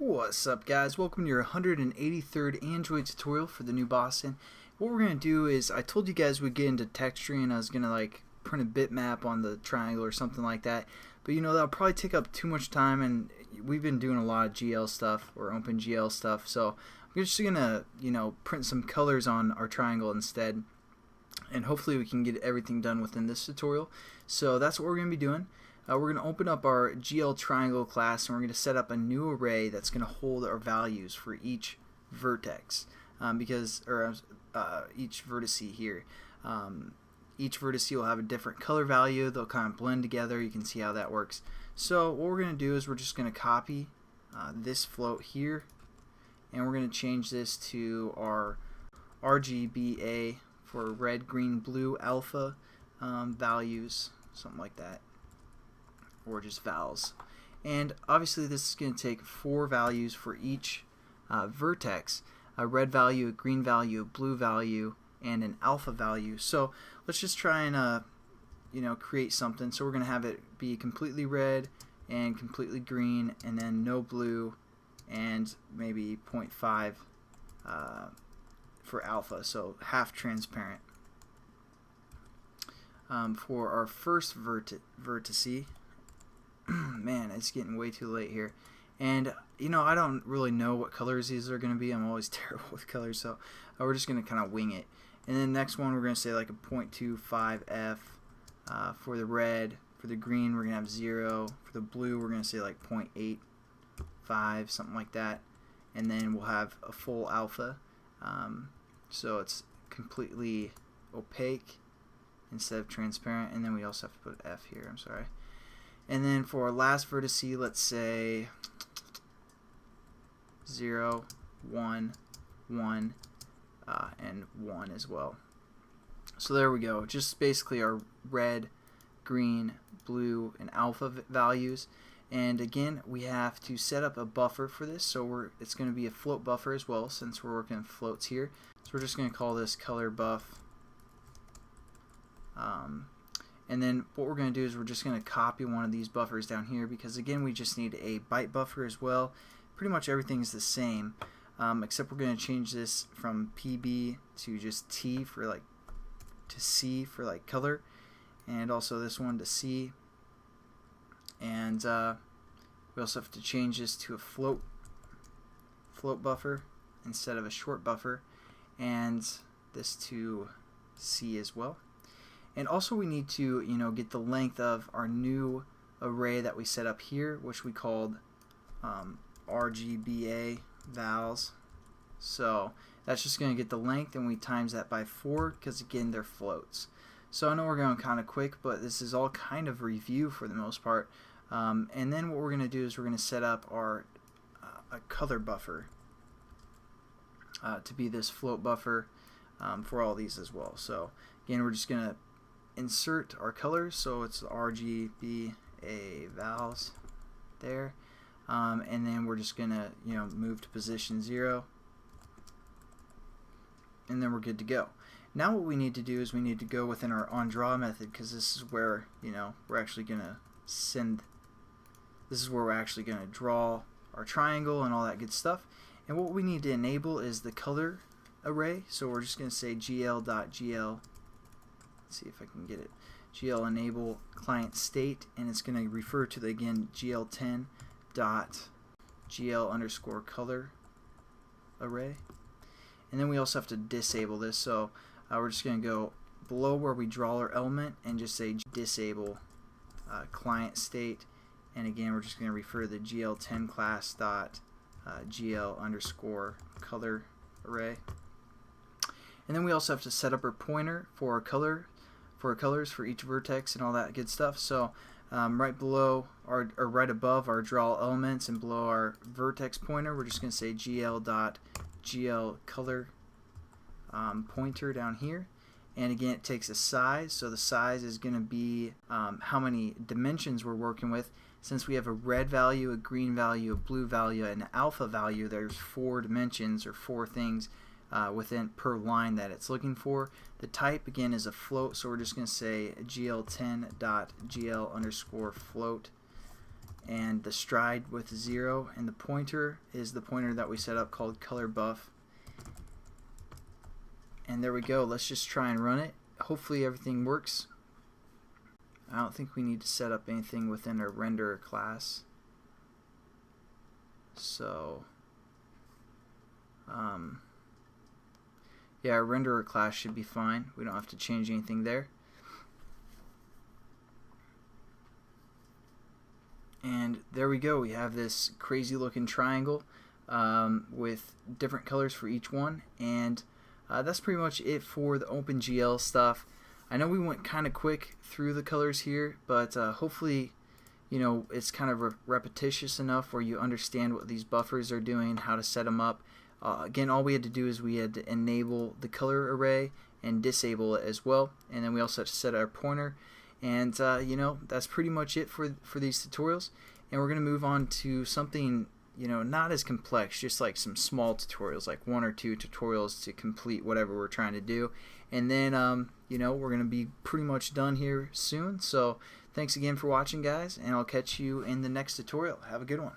What's up, guys? Welcome to your 183rd Android tutorial for the new Boston. What we're going to do is, I told you guys we'd get into texturing. I was going to like print a bitmap on the triangle or something like that, but that'll probably take up too much time, and we've been doing a lot of GL stuff or OpenGL stuff, so I'm just going to print some colors on our triangle instead, and hopefully we can get everything done within this tutorial. So that's what we're going to be doing. We're going to open up our GL triangle class, and we're going to set up a new array that's going to hold our values for each vertex, each vertice here. Each vertice will have a different color value. They'll kind of blend together. You can see how that works. So what we're going to do is we're just going to copy this float here, and we're going to change this to our RGBA for red, green, blue, alpha values, something like that, or just vals. And obviously this is going to take 4 values for each vertex: a red value, a green value, a blue value, and an alpha value. So let's just try and create something. So we're going to have it be completely red and completely green, and then no blue, and maybe 0.5 for alpha, so half transparent. For our first vertice, man, it's getting way too late here, and I don't really know what colors these are going to be. I'm always terrible with colors, so we're just going to kind of wing it. And then next one, we're going to say like a 0.25 for the red. For the green, we're going to have 0. For the blue, we're going to say like 0.85, something like that. And then we'll have a full alpha, so it's completely opaque instead of transparent. And then we also have to put F here, I'm sorry. And then for our last vertice, let's say 0, 1, 1, and 1 as well. So there we go. Just basically our red, green, blue, and alpha values. And again, we have to set up a buffer for this. So it's going to be a float buffer as well, since we're working in floats here. So we're just going to call this color buff. And then what we're going to do is we're just going to copy one of these buffers down here, because again, we just need a byte buffer as well. Pretty much everything is the same, except we're going to change this from PB to just T for to C for color, and also this one to C. And we also have to change this to a float buffer instead of a short buffer, and this to C as well. And also we need to get the length of our new array that we set up here, which we called RGBA vals. So that's just going to get the length, and we times that by 4, because again, they're floats. So I know we're going kind of quick, but this is all kind of review for the most part. And then what we're going to do is we're going to set up our a color buffer to be this float buffer for all these as well. So again, we're just going to insert our colors, so it's RGBA vals there, and then we're just gonna move to position 0, and then we're good to go. Now what we need to do is we need to go within our onDraw method, because this is where we're actually gonna draw our triangle and all that good stuff. And what we need to enable is the color array, so we're just gonna say gl.gl, see if I can get it, GL enable client state, and it's going to refer to the GL10 dot GL underscore color array. And then we also have to disable this, so we're just going to go below where we draw our element and just say disable client state, and again we're just going to refer to the GL10 class dot GL underscore color array. And then we also have to set up our pointer for our colors for each vertex and all that good stuff. So right below or right above our draw elements and below our vertex pointer, we're just going to say gl.gl color pointer down here. And again, it takes a size, so the size is going to be how many dimensions we're working with. Since we have a red value, a green value, a blue value, and an alpha value, there's 4 dimensions or 4 things within per line that it's looking for. The type again is a float, so we're just going to say gl10.gl underscore float, and the stride with 0, and the pointer is the pointer that we set up called color buff. And there we go. Let's just try and run it. Hopefully everything works. I don't think we need to set up anything within our renderer class. So yeah, our renderer class should be fine. We don't have to change anything there. And there we go. We have this crazy looking triangle with different colors for each one. And that's pretty much it for the OpenGL stuff. I know we went kind of quick through the colors here, but hopefully, you know, it's kind of repetitious enough where you understand what these buffers are doing, how to set them up. Again, all we had to do is we had to enable the color array and disable it as well, and then we also had to set our pointer. And you know, that's pretty much it for these tutorials. And we're going to move on to something, you know, not as complex, just like some small tutorials, like 1 or 2 tutorials to complete whatever we're trying to do. And then you know, we're going to be pretty much done here soon. So thanks again for watching, guys, and I'll catch you in the next tutorial. Have a good one.